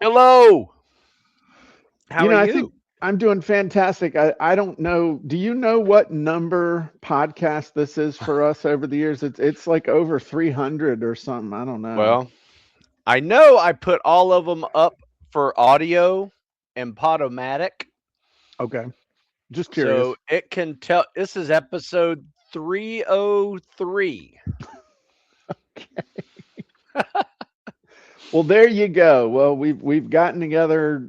Hello. How are I think you? I'm doing fantastic. I don't know. Do you know what number podcast this is for us over the years? It's like over 300 or something. I don't know. Well, I know I put all of them up for audio and Podomatic, Okay. Just so curious. it can tell. This is episode 303. Well, there you go. Well, we've gotten together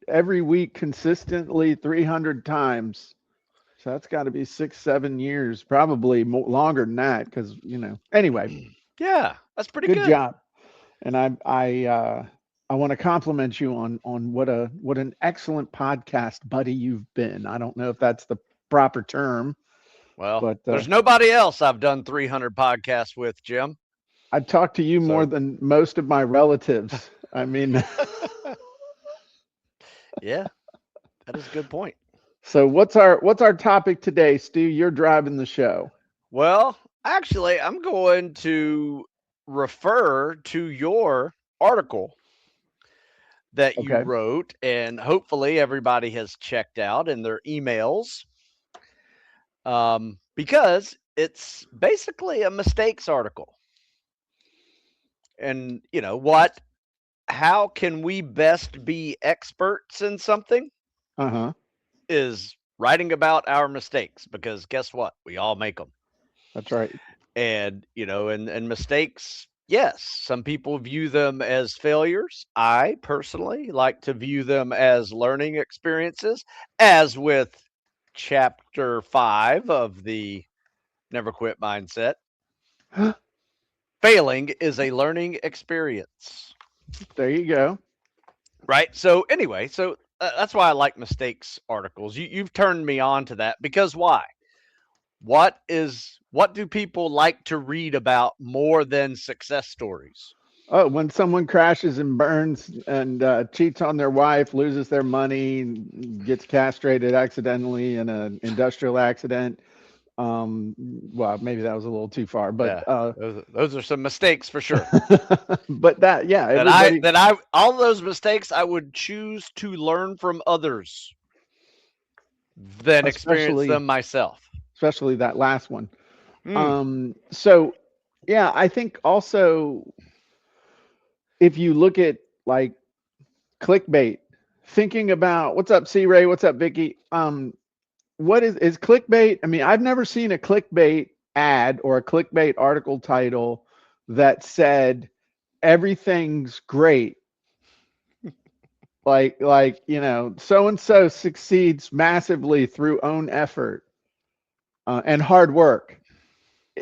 every week consistently 300 times. So that's got to be 6, 7 years, probably longer than that. Because Anyway, Yeah, that's pretty good good. job. And I want to compliment you on what an excellent podcast buddy you've been. I don't know if that's the proper term, Well, but there's nobody else I've done 300 podcasts with, Jim. I've talked to you more So, than most of my relatives. I mean, yeah, that is a good point. so what's our topic today, Stu? You're driving the show. Well, actually, I'm going to refer to your article that you Okay. wrote, and hopefully everybody has checked out in their emails, because it's basically a mistakes article. And you know what? How can we best be experts in something? Uh huh. Is writing about our mistakes, because guess what? We all make them. That's right. And and mistakes, yes, some people view them as failures. I personally like to view them as learning experiences, as with chapter 5 of the Never Quit Mindset. Failing is a learning experience, There you go. right? So anyway, that's why I like mistakes articles. You've turned me on to that, because why? What do people like to read about more than success stories? Oh, when someone crashes and burns and cheats on their wife, loses their money, gets castrated accidentally in an industrial accident. Well, maybe that was a little too far, but Yeah, those are some mistakes for sure. but yeah, That I everybody, that I all those mistakes I would choose to learn from others than experience especially them myself. especially that last one. Mm, So yeah, I think also if you look at like clickbait, thinking about what's up, C Ray, what's up, Vicky? What is clickbait? I mean, I've never seen a clickbait ad or a clickbait article title that said everything's great. So and so succeeds massively through own effort and hard work.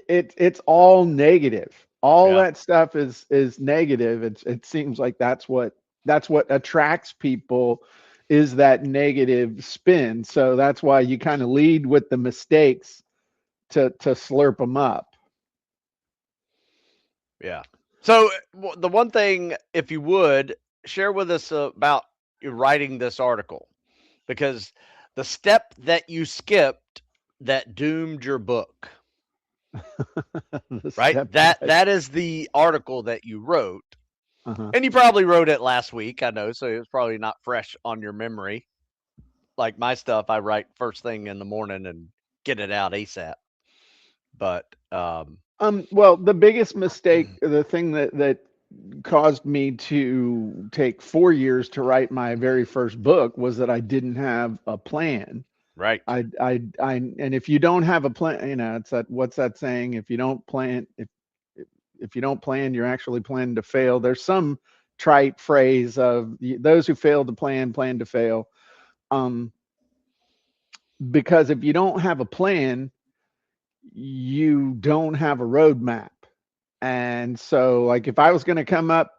It's all negative. All yeah, that stuff is negative. It seems like that's what attracts people is that negative spin. So that's why you kind of lead with the mistakes to slurp them up. yeah. So the one thing, if you would share with us about you writing this article, because the step that you skipped that doomed your book, The right? step that That is the article that you wrote. uh-huh. And you probably wrote it last week, I know, so it's probably not fresh on your memory. Like my stuff, I write first thing in the morning and get it out ASAP. But Well, the biggest mistake, the thing that caused me to take 4 years to write my very first book was that I didn't have a plan. right, And if you don't have a plan, it's that what's that saying? If you don't plan, if you don't plan, you're actually planning to fail. There's some trite phrase of those who fail to plan to fail. Um, because if you don't have a plan, you don't have a roadmap. And so, like, if I was going to come up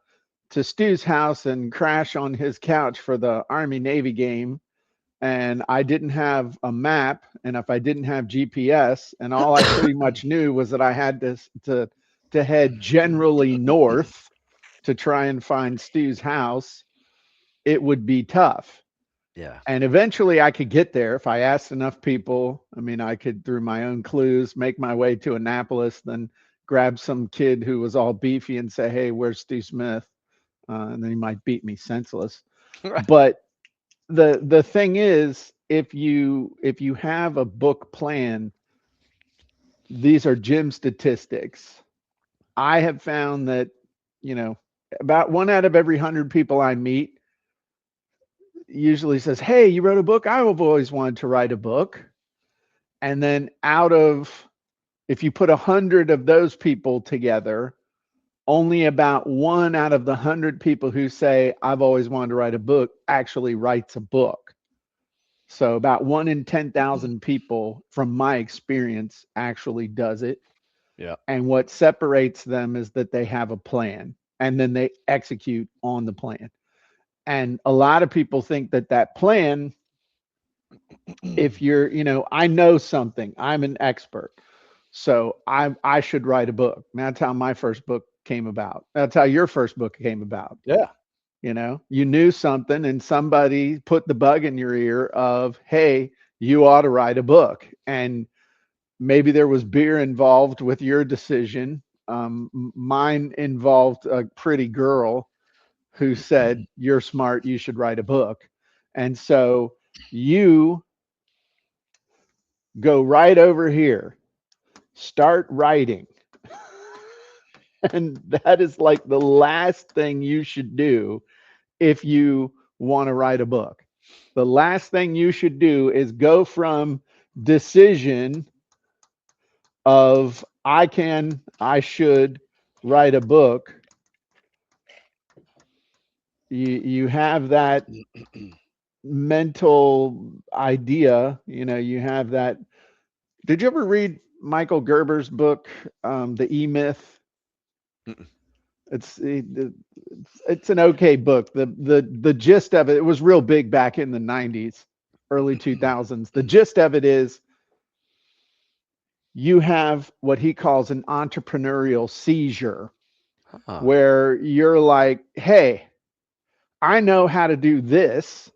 to Stu's house and crash on his couch for the Army Navy game, and I didn't have a map, and if I didn't have GPS, and all I pretty much knew was that I had to head generally north to try and find Stu's house, it would be tough. yeah, And eventually I could get there if I asked enough people. I mean, I could, through my own clues, make my way to Annapolis, then grab some kid who was all beefy and say, "Hey, where's Stu Smith?" and then he might beat me senseless. Right. But the thing is, if you have a book plan, these are gym statistics. I have found that, you know, about one out of every 100 people I meet usually says, "Hey, you wrote a book? I've always wanted to write a book." And then if you put 100 of those people together, only about one out of the 100 people who say, "I've always wanted to write a book," actually writes a book. So about one in 10,000 people, from my experience, actually does it. Yeah. And what separates them is that they have a plan and then they execute on the plan. And a lot of people think that that plan, if you're, I know something, I'm an expert, so I should write a book. That's how my first book came about. That's how your first book came about. Yeah. You knew something and somebody put the bug in your ear of, hey, you ought to write a book. And maybe there was beer involved with your decision. Mine involved a pretty girl who said, "You're smart, you should write a book." And so you go right over here, start writing. And that is like the last thing you should do if you want to write a book. The last thing you should do is go from decision of I should write a book. You have that mental idea, you have that. Did you ever read Michael Gerber's book, The E Myth? Mm-mm. It's an okay book. The gist of it, it was real big back in the 90s, early 2000s. The gist of it is you have what he calls an entrepreneurial seizure, Huh. where you're like, "Hey, I know how to do this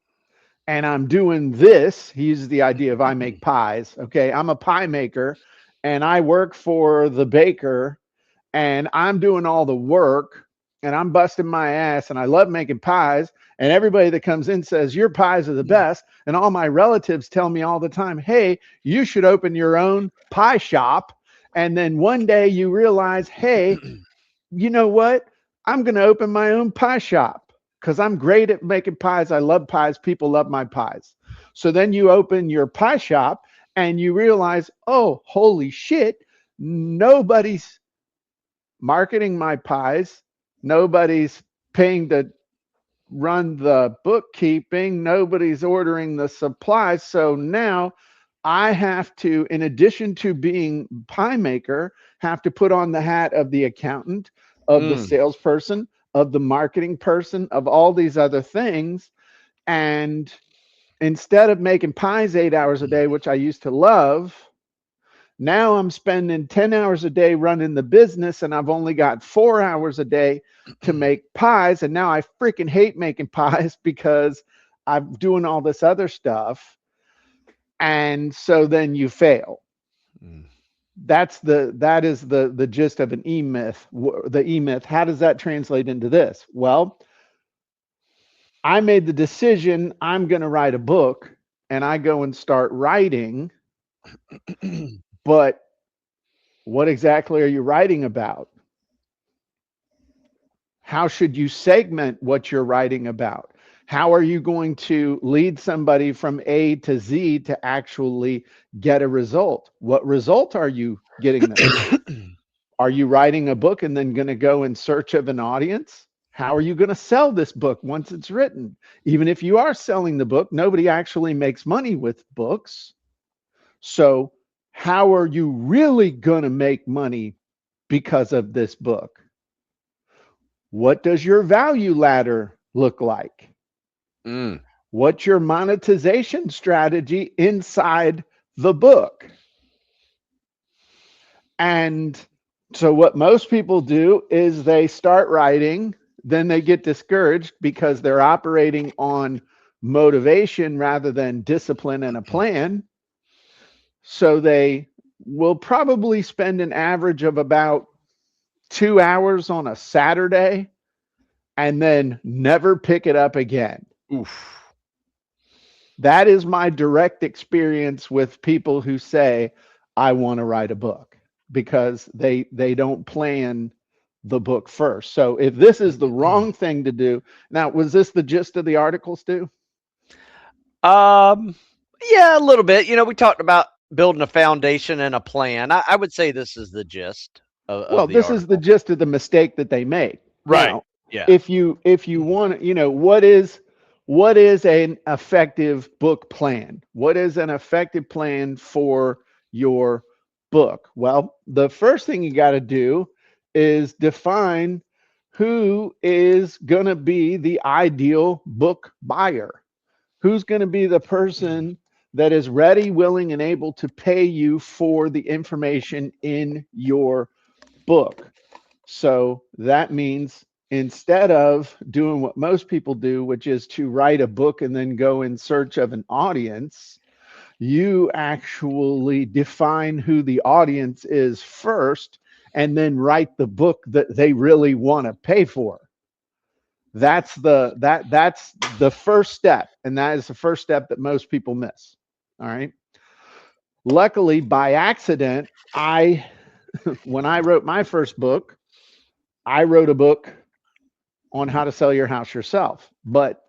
and I'm doing this." He uses the idea of I make pies. Okay. I'm a pie maker and I work for the baker and I'm doing all the work and I'm busting my ass and I love making pies. And everybody that comes in says, "Your pies are the best." And all my relatives tell me all the time, "Hey, you should open your own pie shop." And then one day you realize, "Hey, you know what? I'm going to open my own pie shop because I'm great at making pies. I love pies. People love my pies." So then you open your pie shop and you realize, "Oh, holy shit, nobody's marketing my pies. Nobody's paying to run the bookkeeping. Nobody's ordering the supplies. So now I have to, in addition to being pie maker, have to put on the hat of the accountant, of the Mm. salesperson, of the marketing person, of all these other things." And instead of making pies 8 hours a day, which I used to love, now I'm spending 10 hours a day running the business and I've only got 4 hours a day to make pies. And now I freaking hate making pies because I'm doing all this other stuff. And so then you fail. Mm. That is the gist of an E myth. The E myth. How does that translate into this? Well, I made the decision I'm going to write a book and I go and start writing, but what exactly are you writing about? How should you segment what you're writing about? How are you going to lead somebody from A to Z to actually get a result? What result are you getting them? Are you writing a book and then going to go in search of an audience? How are you going to sell this book once it's written? Even if you are selling the book, nobody actually makes money with books. So, how are you really going to make money because of this book? What does your value ladder look like? Mm. What's your monetization strategy inside the book? And so, what most people do is they start writing, then they get discouraged because they're operating on motivation rather than discipline and a plan. So, they will probably spend an average of about 2 hours on a Saturday and then never pick it up again. Oof. That is my direct experience with people who say, I want to write a book, because they don't plan the book first. So if this is the wrong thing to do, now was this the gist of the article, Stu? Um, yeah, a little bit. We talked about building a foundation and a plan. I would say this is the gist of Well, the this is the article. gist of the mistake that they make. Right. Now, Yeah. if you want, what is an effective book plan? What is an effective plan for your book? Well, the first thing you got to do is define who is going to be the ideal book buyer. Who's going to be the person that is ready, willing, and able to pay you for the information in your book? So that means, instead of doing what most people do, which is to write a book and then go in search of an audience, you actually define who the audience is first and then write the book that they really want to pay for. That's the first step, and that is the first step that most people miss. All right. Luckily, by accident, I when I wrote my first book, I wrote a book on how to sell your house yourself. But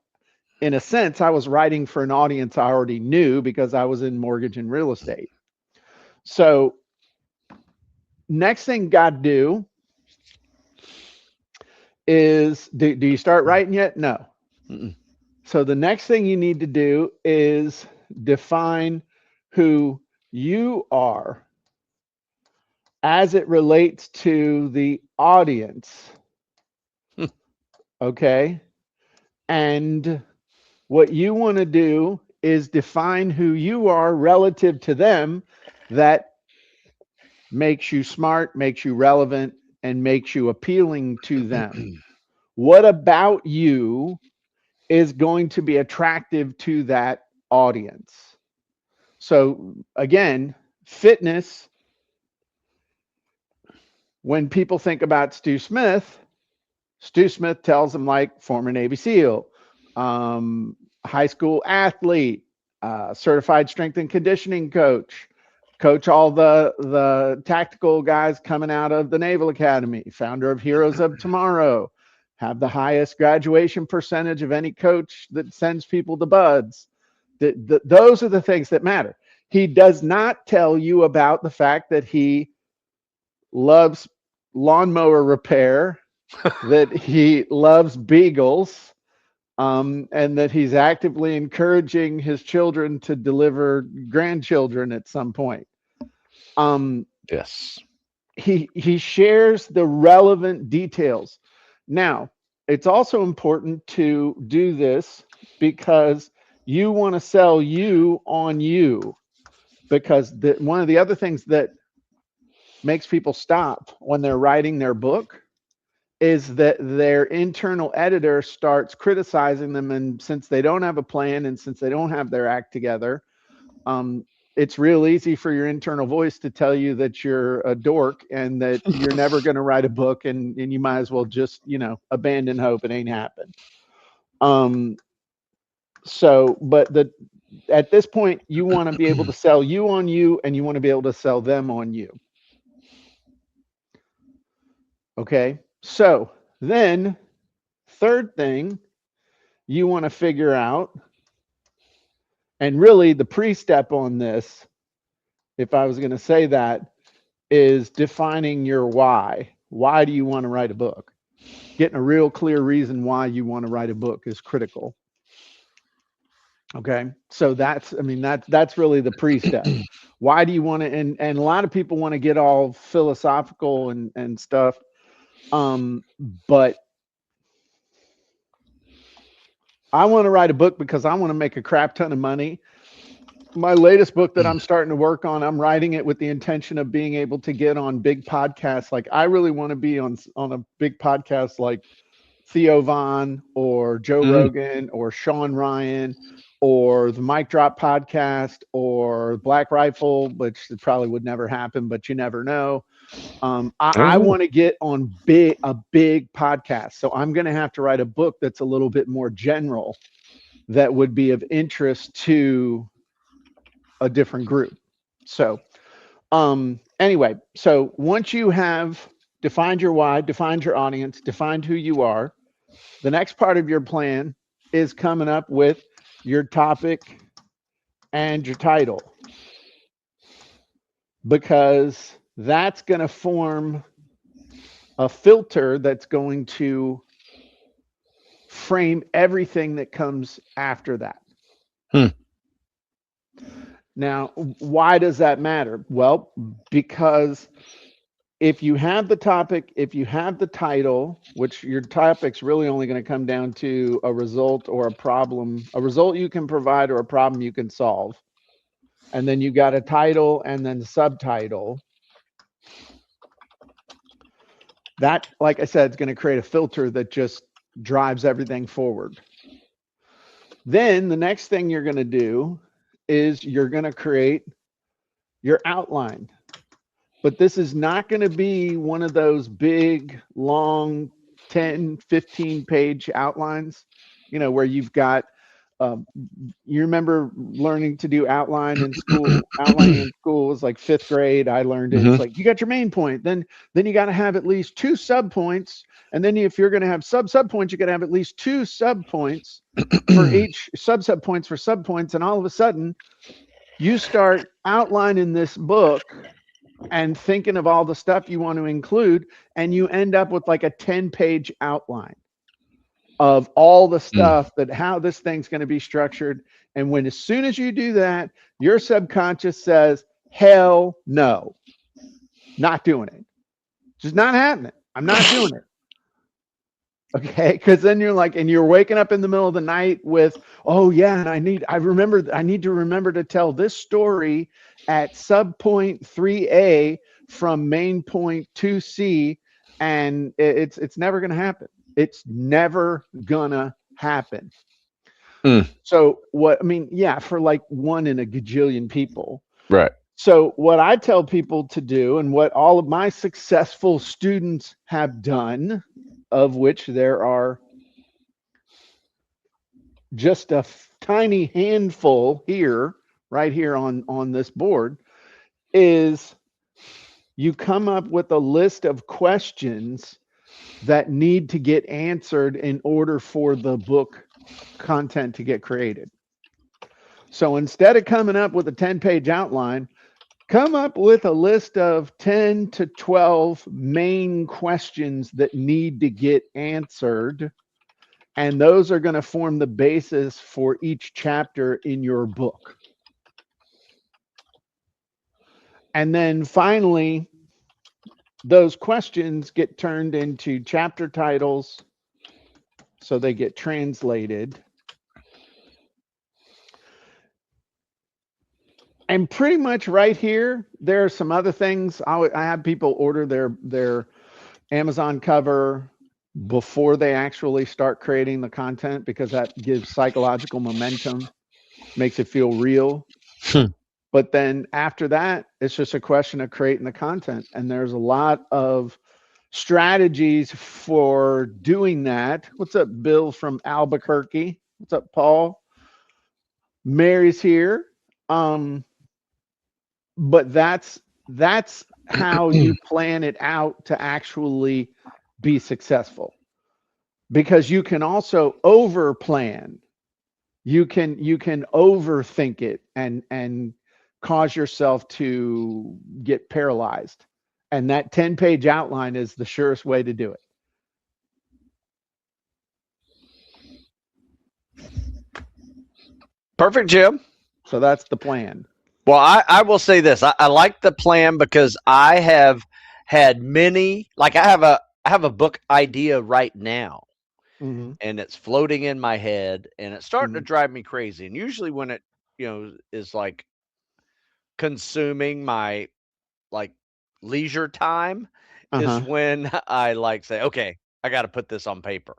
in a sense, I was writing for an audience I already knew, because I was in mortgage and real estate. So, next thing got to do is, do you start writing yet? No. Mm-mm. So, the next thing you need to do is define who you are as it relates to the audience. Okay. And what you want to do is define who you are relative to them, that makes you smart, makes you relevant, and makes you appealing to them. What about you is going to be attractive to that audience? So, again, fitness, when people think about Stu Smith tells them, like, former Navy SEAL, high school athlete, certified strength and conditioning coach, coach all the tactical guys coming out of the Naval Academy, founder of Heroes of Tomorrow, have the highest graduation percentage of any coach that sends people to buds. Those are the things that matter. He does not tell you about the fact that he loves lawnmower repair, that he loves beagles, and that he's actively encouraging his children to deliver grandchildren at some point. Yes. He shares the relevant details. Now, it's also important to do this because you want to sell you on you. Because one of the other things that makes people stop when they're writing their book is that their internal editor starts criticizing them, and since they don't have a plan and since they don't have their act together, it's real easy for your internal voice to tell you that you're a dork and that you're never going to write a book, and you might as well just abandon hope. It ain't happened. But at this point, you want to be able to sell you on you, and you want to be able to sell them on you. Okay. So then, third thing you want to figure out, and really the pre-step on this, if I was going to say that, is defining your why. Why do you want to write a book? Getting a real clear reason why you want to write a book is critical. Okay. So that's really the pre-step. Why do you want to, and a lot of people want to get all philosophical and stuff. But I want to write a book because I want to make a crap ton of money. My latest book that I'm starting to work on, I'm writing it with the intention of being able to get on big podcasts. Like, I really want to be on a big podcast like Theo Vaughn or Joe Rogan or Sean Ryan or the Mic Drop podcast or Black Rifle, which probably would never happen, but you never know. I want to get on a big podcast. So I'm going to have to write a book that's a little bit more general that would be of interest to a different group. So anyway, so once you have defined your why, defined your audience, defined who you are, the next part of your plan is coming up with your topic and your title, because that's going to form a filter that's going to frame everything that comes after that. Now, why does that matter? Well, because if you have the topic, if you have the title, which your topic's really only going to come down to a result or a problem, a result you can provide or a problem you can solve. And then you got a title and then subtitle. That, like I said, is going to create a filter that just drives everything forward. Then the next thing you're going to do is you're going to create your outline. But this is not going to be one of those big, long 10, 15 page outlines, you know, where you've got, you remember learning to do outline in school. Outlining in school was like 5th grade. I learned it. It's like you got your main point, then you got to have at least 2 subpoints, and then if you're going to have subpoints, you got to have at least 2 subpoints for each subpoints for subpoints, and all of a sudden you start outlining this book and thinking of all the stuff you want to include, and you end up with like a 10-page outline of all the stuff that how this thing's going to be structured. And when as soon as you do that, your subconscious says, hell no, not doing it. Just not happening. I'm not doing it. Okay, because then you're like, and you're waking up in the middle of the night with, oh yeah, and I need to remember to tell this story at subpoint 3A from main point 2C, and it's never gonna happen. It's never gonna happen. So what I mean, yeah, for like 1 in a gajillion people. Right. So what I tell people to do, and what all of my successful students have done, of which there are just a tiny handful here, right here on this board, is you come up with a list of questions that need to get answered in order for the book content to get created. So instead of coming up with a 10-page outline, come up with a list of 10 to 12 main questions that need to get answered. And those are going to form the basis for each chapter in your book. And then finally, those questions get turned into chapter titles, so they get translated. And pretty much right here, there are some other things. I have people order their Amazon cover before they actually start creating the content, because that gives psychological momentum, makes it feel real. But then after that, it's just a question of creating the content. And there's a lot of strategies for doing that. What's up, Bill from Albuquerque? What's up, Paul? Mary's here. But that's how you plan it out to actually be successful, because you can also over plan. You can overthink it and cause yourself to get paralyzed. And that 10-page outline is the surest way to do it. Perfect, Jim. So that's the plan. Well, I will say this. I like the plan because I have had many, like I have a book idea right now, and it's floating in my head, and it's starting to drive me crazy. And usually when it, is like consuming my like leisure time is when I like say, okay, I got to put this on paper.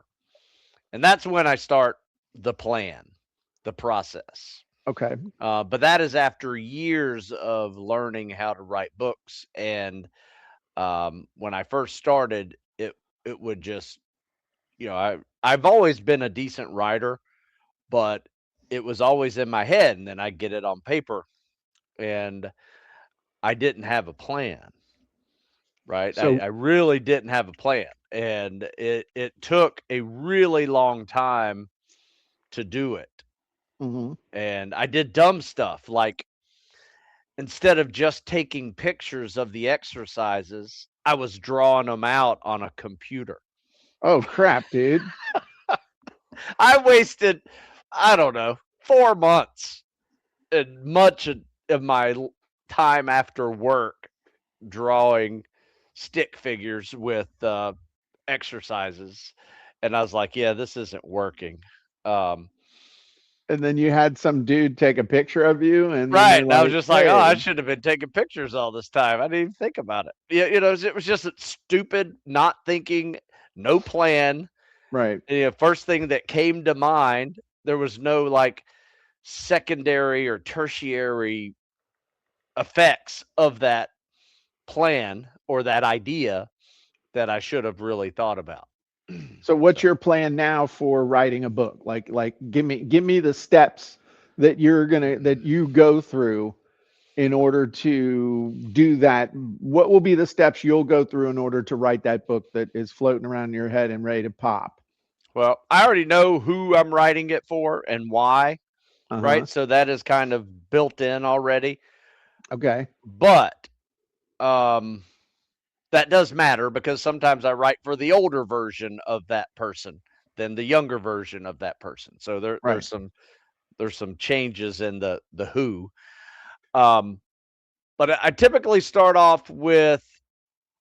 And that's when I start the plan. the process. Okay. But that is after years of learning how to write books. And when I first started, it would just, I've always been a decent writer, but it was always in my head, and then I'd get it on paper, and I didn't have a plan, right? I, So, I really didn't have a plan, and it took a really long time to do it. mhm. And I did dumb stuff like instead of just taking pictures of the exercises, I was drawing them out on a computer. Oh crap, dude. I wasted, I don't know, 4 months and much of my time after work drawing stick figures with exercises. And I was like, yeah, this isn't working. Um, And then you had some dude take a picture of you, and then right. they're And I was like, just like, oh, I "Hey." should have been taking pictures all this time. I didn't even think about it. Yeah, it was just a stupid, not thinking, no plan. Right. First thing that came to mind, there was no like secondary or tertiary effects of that plan or that idea that I should have really thought about. So what's So, your plan now for writing a book? Like give me the steps that you go through in order to do that. What will be the steps you'll go through in order to write that book that is floating around in your head and ready to pop? well, I already know who I'm writing it for and why, Uh-huh. right? So that is kind of built in already. Okay. But um that does matter because sometimes I write for the older version of that person than the younger version of that person. So Right. there's some changes in the who. Um but I typically start off with,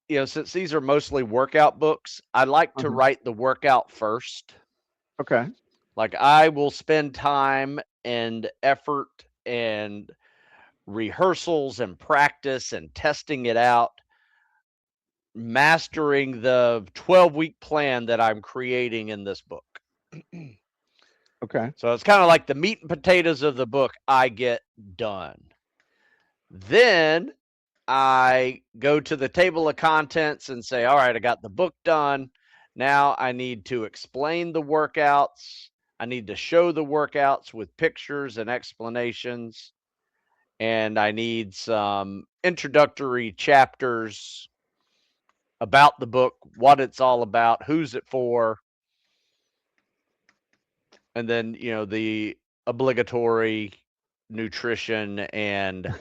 since these are mostly workout books, I like to Uh-huh. write the workout first. Okay. Like I will spend time and effort and rehearsals and practice and testing it out, mastering the 12-week plan that I'm creating in this book. Okay. So it's kind of like the meat and potatoes of the book I get done. Then I go to the table of contents and say, all right, I got the book done. Now I need to explain the workouts. I need to show the workouts with pictures and explanations. And I need some introductory chapters about the book, what it's all about, who's it for, and then, the obligatory nutrition and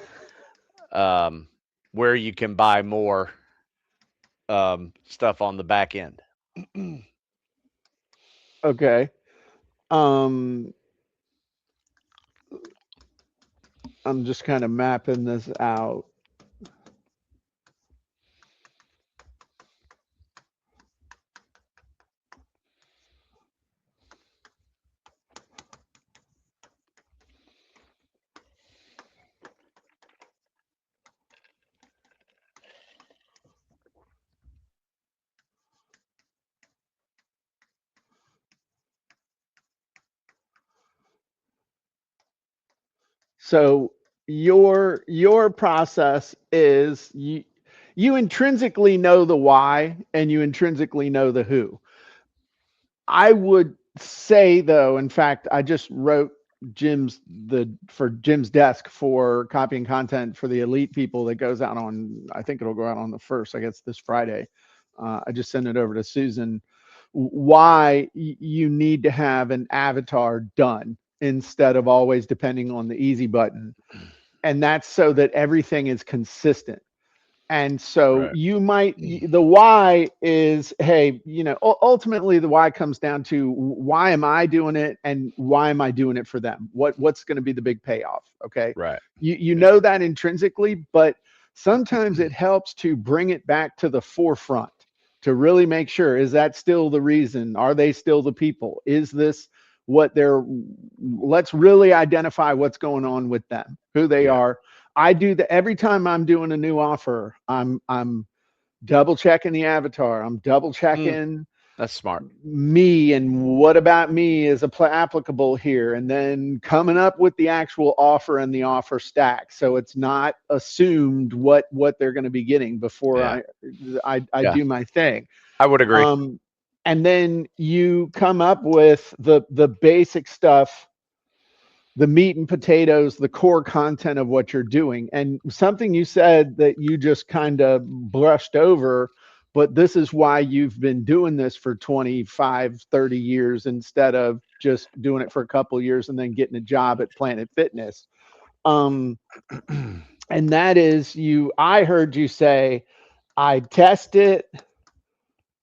um, where you can buy more stuff on the back end. Okay. Um I'm just kind of mapping this out. So your process is you intrinsically know the why and you intrinsically know the who. I would say though, in fact, I just wrote Jim's desk for copying content for the elite people that goes out on, I think it'll go out on the first, I guess this Friday. I just sent it over to Susan. Why you need to have an avatar done instead of always depending on the easy button. And that's so that everything is consistent. And so Right. you might, the why is, hey, ultimately the why comes down to why am I doing it and why am I doing it for them? What's going to be the big payoff? Okay. Right. You know that intrinsically, but sometimes it helps to bring it back to the forefront to really make sure, is that still the reason? Are they still the people? Is this what they're, let's really identify what's going on with them, who they Yeah. are. I do that every time I'm doing a new offer. I'm double checking the avatar. I'm double Mm. checking. That's smart. me and what about me is applicable here, and then coming up with the actual offer and the offer stack, so it's not assumed what they're going to be getting before Yeah. I Yeah. do my thing. I would agree. And then you come up with the basic stuff, the meat and potatoes, the core content of what you're doing. And something you said that you just kind of brushed over, but this is why you've been doing this for 25, 30 years instead of just doing it for a couple of years and then getting a job at Planet Fitness. Um, and that is I heard you say, I test it,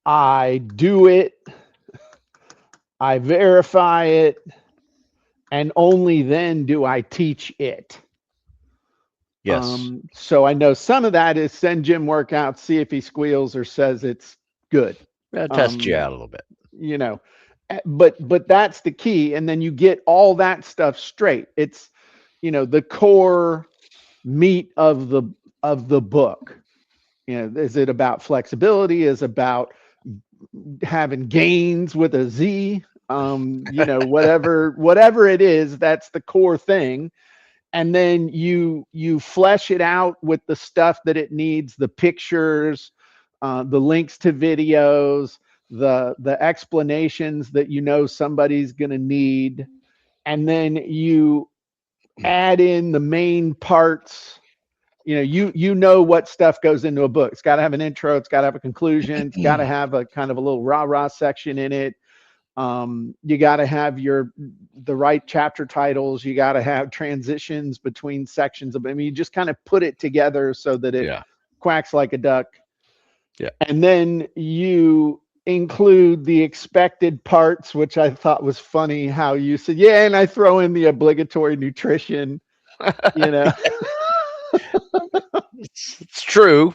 I do it, I verify it, and only then do I teach it. Yes. So I know some of that is send Jim workouts, see if he squeals or says it's good. Test you Um, out a little bit. you know, but that's the key. And then you get all that stuff straight. It's, the core meat of the book. Is it about flexibility? Is it about having gains with a Z? Whatever it is, that's the core thing. And then you flesh it out with the stuff that it needs, the pictures, the links to videos, the explanations that somebody's going to need, and then you add in the main parts. You know what stuff goes into a book. It's got to have an intro, it's got to have a conclusion, it's got to have a kind of a little rah-rah section in it. You got to have the right chapter titles. You got to have transitions between sections of. I mean, you just kind of put it together so that it quacks like a duck. Yeah. And then you include the expected parts, which I thought was funny. How you said, yeah, and I throw in the obligatory nutrition. It's true.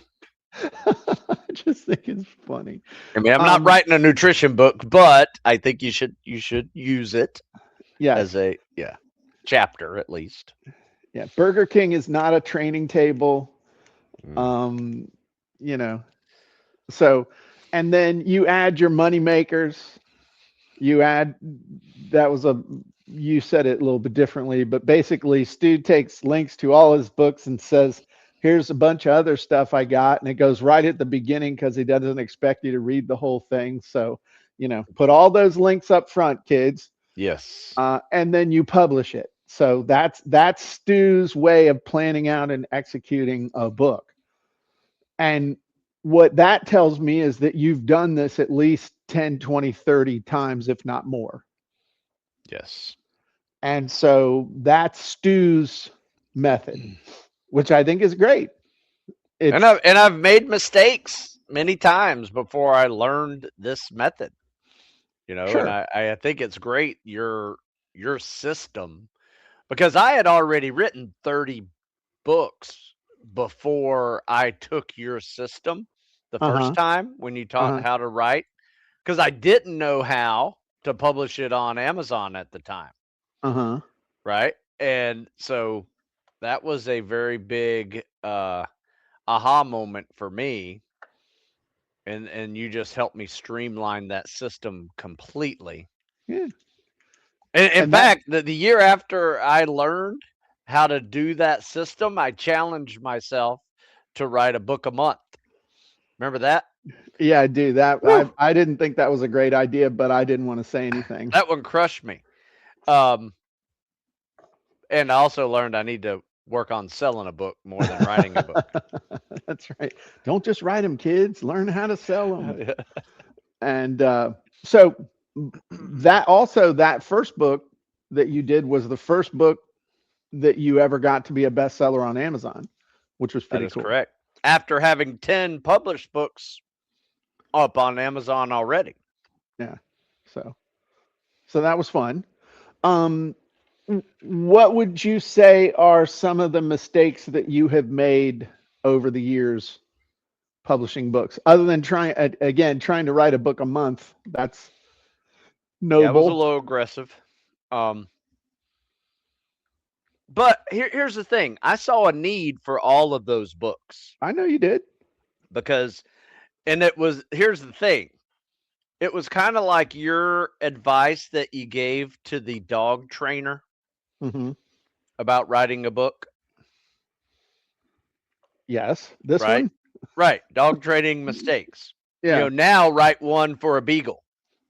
I just think it's funny. I mean, I'm not writing a nutrition book, but I think you should use it as a chapter at least. Yeah, Burger King is not a training table. So, and then you add your money makers. You said it a little bit differently, but basically Stu takes links to all his books and says, here's a bunch of other stuff I got. And it goes right at the beginning because he doesn't expect you to read the whole thing. So, put all those links up front, kids. Yes. And then you publish it. So that's Stu's way of planning out and executing a book. And what that tells me is that you've done this at least 10, 20, 30 times, if not more. Yes. And so that's Stu's method, which I think is great. And I've made mistakes many times before I learned this method. Sure. And I think it's great your system, because I had already written 30 books before I took your system the first time when you taught how to write, because I didn't know how to publish it on Amazon at the time. Right. And so that was a very big aha moment for me. And you just helped me streamline that system completely. Yeah. And in fact, the year after I learned how to do that system, I challenged myself to write a book a month. Remember that? Yeah, I do. I didn't think that was a great idea, but I didn't want to say anything. That one crushed me. And I also learned I need to work on selling a book more than writing a book. That's right. Don't just write them, kids. Learn how to sell them. And so that first book that you did was the first book that you ever got to be a bestseller on Amazon, which was pretty cool. Correct. After having 10 published books up on Amazon already. Yeah. So that was fun. What would you say are some of the mistakes that you have made over the years publishing books, other than trying to write a book a month? That's noble. Yeah, it was a little aggressive. But here's the thing. I saw a need for all of those books. I know you did. Here's the thing. It was kind of like your advice that you gave to the dog trainer Hmm. about writing a book, Yes, this right? one. Right. Dog training mistakes. Yeah, Now write one for a beagle,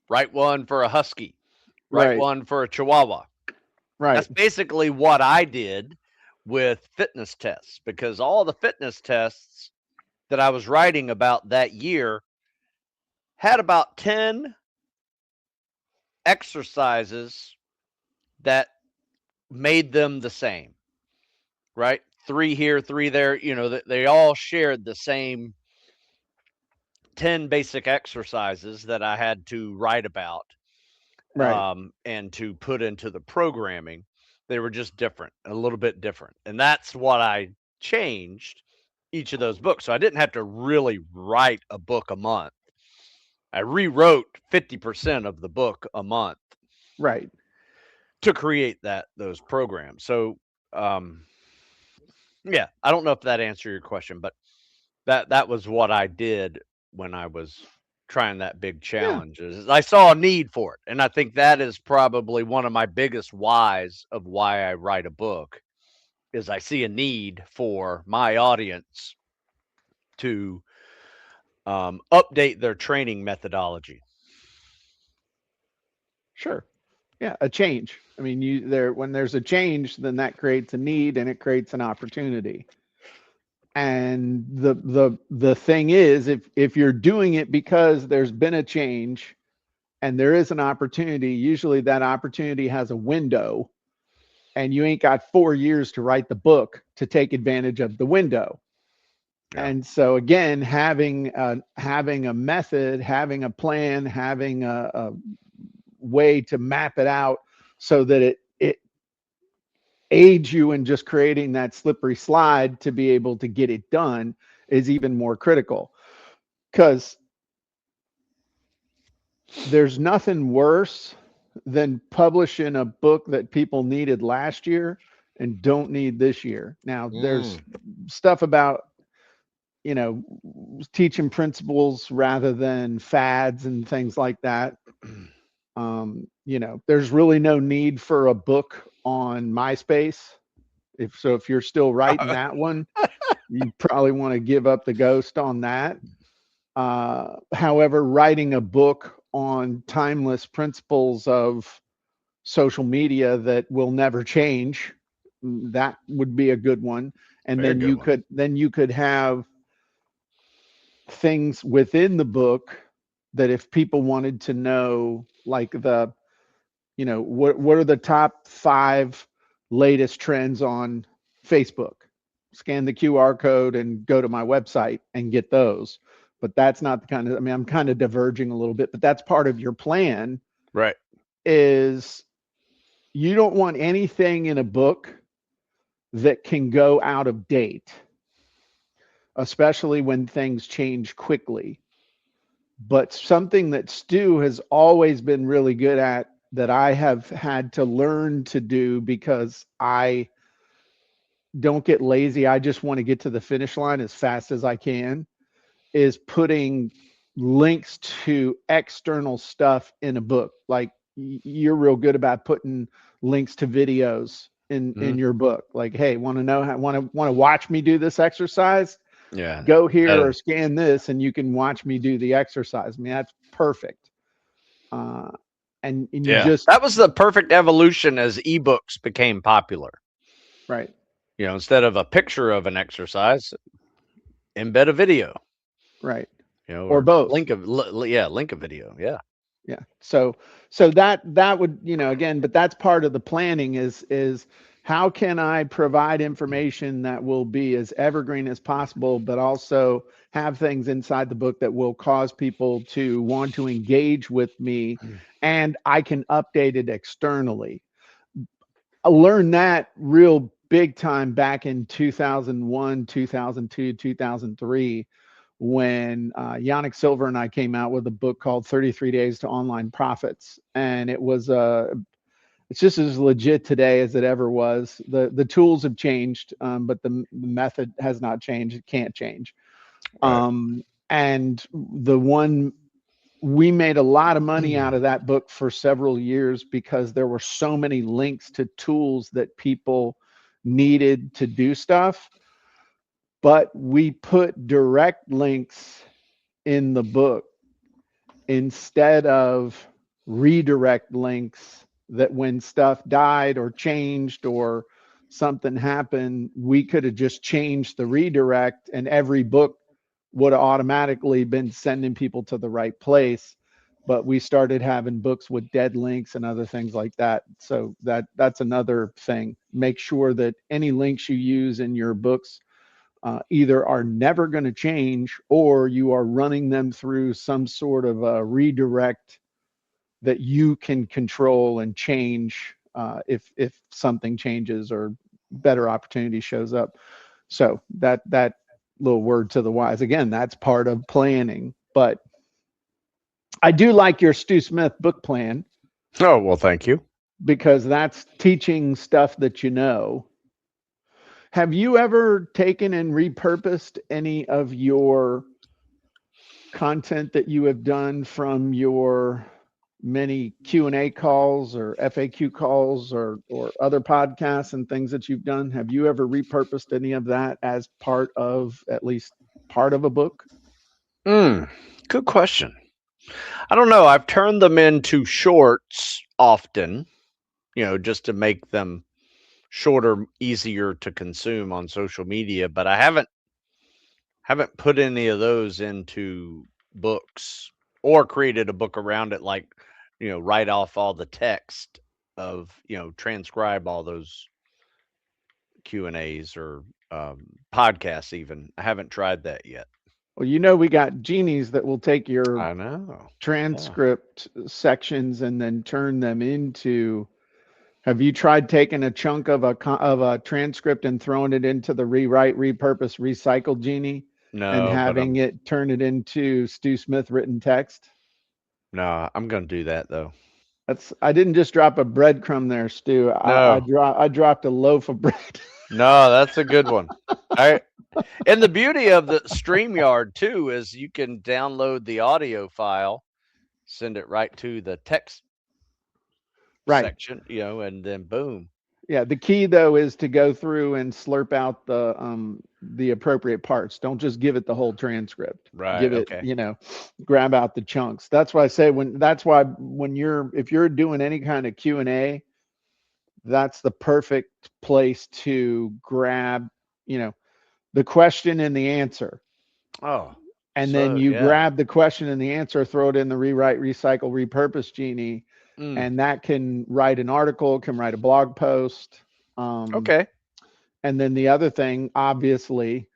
write one for a husky, write right, one for a chihuahua. right, That's basically what I did with fitness tests, because all the fitness tests that I was writing about that year had about 10 exercises that made them the same, right? 3 here, 3 there, they all shared the same 10 basic exercises that I had to write about, right. and to put into the programming. They were just different, a little bit different. And that's what I changed each of those books. So I didn't have to really write a book a month. I rewrote 50% of the book a month Right. to create those programs. So um yeah, I don't know if that answered your question, but that was what I did when I was trying that big Yeah, challenge. Is I saw a need for it, and I think that is probably one of my biggest whys of why I write a book, is I see a need for my audience to update their training methodology. sure. Yeah, a change. I mean, when there's a change, then that creates a need and it creates an opportunity. And the thing is, if you're doing it because there's been a change and there is an opportunity, usually that opportunity has a window, and you ain't got 4 years to write the book to take advantage of the window. Yeah. And so again, having a method, having a plan, having a way to map it out so that it aids you in just creating that slippery slide to be able to get it done is even more critical, because there's nothing worse than publishing a book that people needed last year and don't need this year. Now, there's Mm. stuff about, you know, teaching principles rather than fads and things like that. There's really no need for a book on MySpace. If you're still writing that one, you probably want to give up the ghost on that. However, writing a book on timeless principles of social media that will never change, that would be a good one. And Very then good one. you could have things within the book that if people wanted to know, like what are the top 5 latest trends on Facebook, scan the QR code and go to my website and get those. But that's not the kind of, I mean, I'm kind of diverging a little bit, but that's part of your plan. Right. Is you don't want anything in a book that can go out of date, especially when things change quickly. But something that Stu has always been really good at, that I have had to learn to do because I don't get lazy, I just want to get to the finish line as fast as I can, is putting links to external stuff in a book. Like you're real good about putting links to videos in Mhm. your book. Like, hey, want to know how, want to watch me do this exercise? Yeah. Go here Uh, or scan this, and you can watch me do the exercise. I mean, that's perfect. Uh, and you yeah. just That was the perfect evolution as ebooks became popular. right, Instead of a picture of an exercise, embed a video, right, or or both. link a video. Yeah. Yeah. So that would, again, but that's part of the planning, is how can I provide information that will be as evergreen as possible, but also have things inside the book that will cause people to want to engage with me, and I can update it externally. I learned that real big time back in 2001, 2002, 2003, when Yannick Silver and I came out with a book called 33 Days to Online Profits. And it's just as legit today as it ever was. The tools have changed, but the method has not changed. It can't change. Right. And the one we made a lot of money out of that book for several years because there were so many links to tools that people needed to do stuff. But we put direct links in the book instead of redirect links that when stuff died or changed or something happened, we could have just changed the redirect and every book would have automatically been sending people to the right place. But we started having books with dead links and other things like that. So that's another thing. Make sure that any links you use in your books either are never going to change or you are running them through some sort of a redirect that you can control and change if something changes or better opportunity shows up. So that little word to the wise, again, that's part of planning. But I do like your Stu Smith book plan Oh, well, thank you. because that's teaching stuff that you know. Have you ever taken and repurposed any of your content that you have done from your many Q&A calls or FAQ calls or other podcasts and things that you've done? Have you ever repurposed any of that as part of at least part of a book? Good question. I don't know. I've turned them into shorts often, just to make them shorter, easier to consume on social media, but I haven't put any of those into books or created a book around it, like, write off all the text of, transcribe all those Q&As or podcasts even. I haven't tried that yet. Well, we got genies that will take your I know. Yeah. transcript sections and then turn them into. Have you tried taking a chunk of a transcript and throwing it into the rewrite, repurpose, recycle genie and No, but having it turn it into Stu Smith written text? I'm gonna do that though. I didn't just drop a breadcrumb there, Stu. No. I dropped a loaf of bread. No, that's a good one. I And the beauty of the StreamYard too is you can download the audio file, send it right to the text Right. section, and then boom. Yeah, the key though is to go through and slurp out the appropriate parts. Don't just give it the whole transcript. Right. Give it, Okay. grab out the chunks. That's why I say that's why when if you're doing any kind of Q&A, that's the perfect place to grab, the question and the answer. Oh, And then so you yeah. grab the question and the answer, throw it in the rewrite, recycle, repurpose genie, Mm, and that can write an article, can write a blog post. okay. And then the other thing, obviously,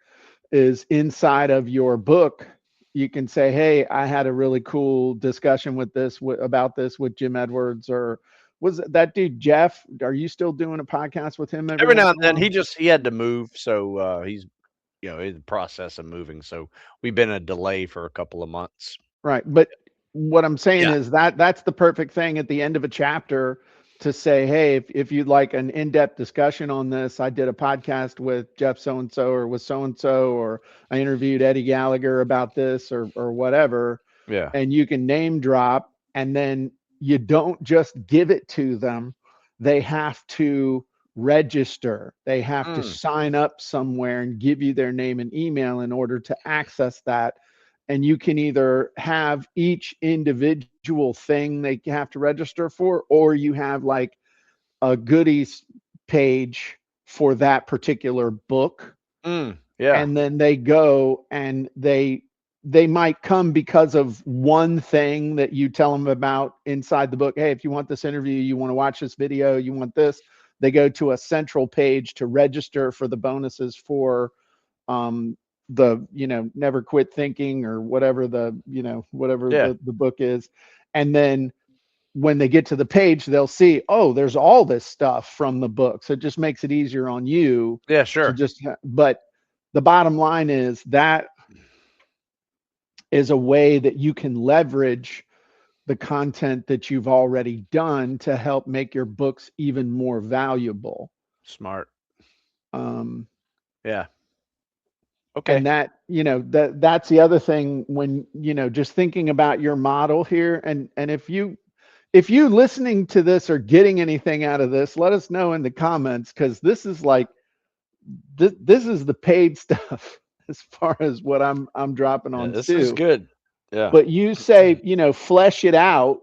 is inside of your book, you can say, "Hey, I had a really cool discussion about this with Jim Edwards, or was that dude Jeff? Are you still doing a podcast with him every Every once now and in a then while?" he had to move, so he's in the process of moving. So we've been a delay for a couple of months. Right. But what I'm saying Yeah. is that's the perfect thing at the end of a chapter to say, hey, if you'd like an in-depth discussion on this, I did a podcast with Jeff so-and-so or with so-and-so, or I interviewed Eddie Gallagher about this or whatever. Yeah. And you can name drop, and then you don't just give it to them. They have to register. They have to Mm, sign up somewhere and give you their name and email in order to access that. And you can either have each individual thing they have to register for, or you have like a goodies page for that particular book. yeah. And then they go and they might come because of one thing that you tell them about inside the book. Hey, if you want this interview, you want to watch this video, you want this, they go to a central page to register for the bonuses for the never quit thinking or whatever whatever Yeah. the book is. And then when they get to the page, they'll see, oh, there's all this stuff from the book, so it just makes it easier on you Yeah. to Sure. just but the bottom line is that is a way that you can leverage the content that you've already done to help make your books even more valuable. Smart. um Yeah. Okay. And that, that's the other thing when, just thinking about your model here. And if you listening to this or getting anything out of this, let us know in the comments, because this is like this is the paid stuff as far as what I'm dropping Yeah, on this is Stu. good. Yeah. But you say, flesh it out,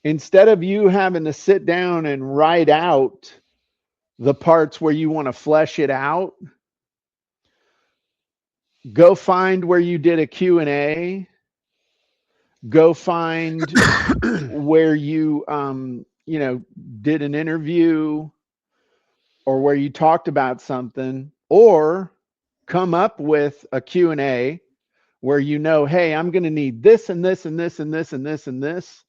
instead of you having to sit down and write out the parts where you want to flesh it out. Go find where you did a Q&A. Go find where you did an interview, or where you talked about something, or come up with a Q&A where hey, I'm going to need this and this and this and this and this and this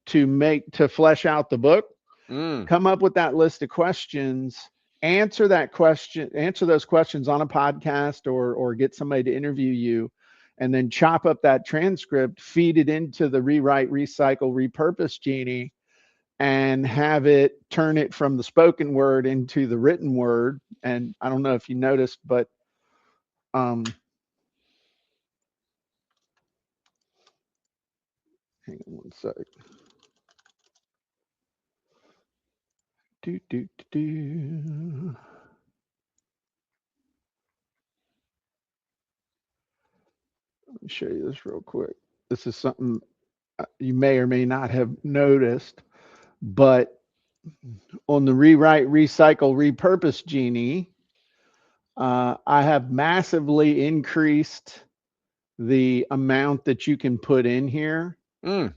to flesh out the book. Mm. Come up with that list of questions, answer those questions on a podcast, or get somebody to interview you, and then chop up that transcript, feed it into the rewrite, recycle, repurpose genie, and have it turn it from the spoken word into the written word. And I don't know if you noticed, but hang on one sec. Do, do, do, do. Let me show you this real quick. This is something you may or may not have noticed, but on the rewrite, recycle, repurpose genie, I have massively increased the amount that you can put in here. Mm.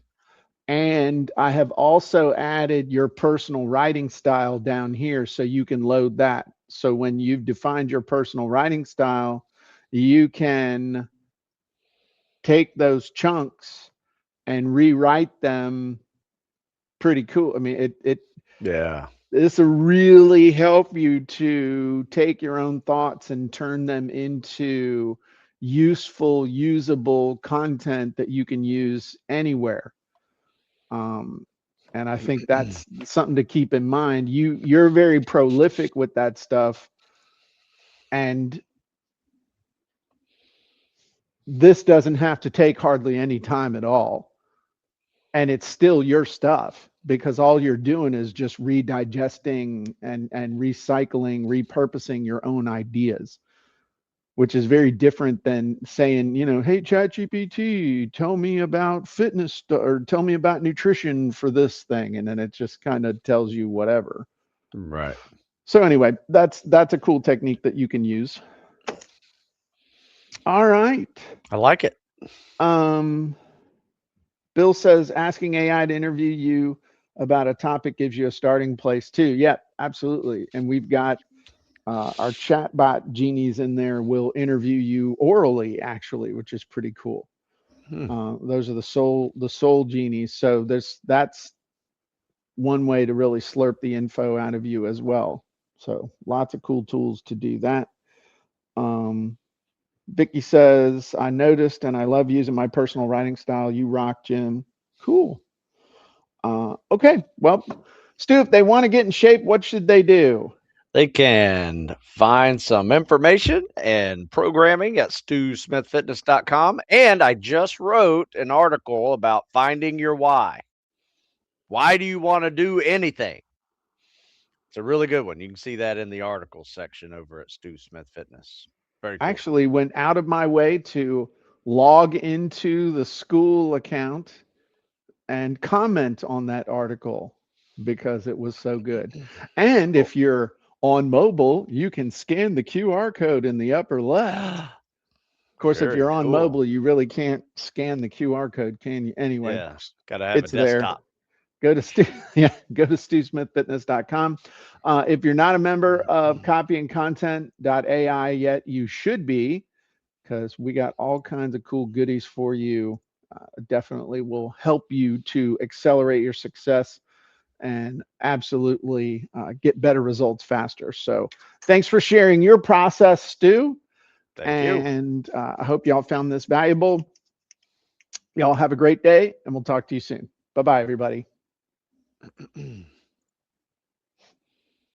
And I have also added your personal writing style down here so you can load that. So when you've defined your personal writing style, you can take those chunks and rewrite them pretty cool. I mean, Yeah. this will really help you to take your own thoughts and turn them into useful, usable content that you can use anywhere. And I think that's something to keep in mind. You're very prolific with that stuff, and this doesn't have to take hardly any time at all. And it's still your stuff, because all you're doing is just redigesting and recycling, repurposing your own ideas, which is very different than saying, hey, ChatGPT, tell me about fitness or tell me about nutrition for this thing. And then it just kind of tells you whatever. Right. So anyway, that's a cool technique that you can use. All right. I like it. Um, Bill says asking AI to interview you about a topic gives you a starting place too. Yeah, absolutely. And we've got our chatbot genies in there will interview you orally, actually, which is pretty cool. Hmm. Those are the soul genies. So that's one way to really slurp the info out of you as well. So lots of cool tools to do that. Vicky says, I noticed and I love using my personal writing style. You rock, Jim. Cool. Okay. Well, Stu, if they want to get in shape, what should they do? They can find some information and programming at stewsmithfitness.com. And I just wrote an article about finding your why. Why do you want to do anything? It's a really good one. You can see that in the article section over at Stu Smith Fitness. Very I cool. actually went out of my way to log into the school account and comment on that article because it was so good. And Cool. if you're on mobile, you can scan the QR code in the upper left. Of course, if Very you're on cool. mobile, you really can't scan the QR code, can you? Anyway, Yeah. Got to have a it's there. desktop. Go to go to stewsmithfitness.com. If you're not a member of copyandcontent.ai yet, you should be, because we got all kinds of cool goodies for you. Definitely will help you to accelerate your success and absolutely get better results faster. So thanks for sharing your process, Stu. Thank you. And I hope y'all found this valuable. Y'all have a great day, and we'll talk to you soon. Bye-bye, everybody.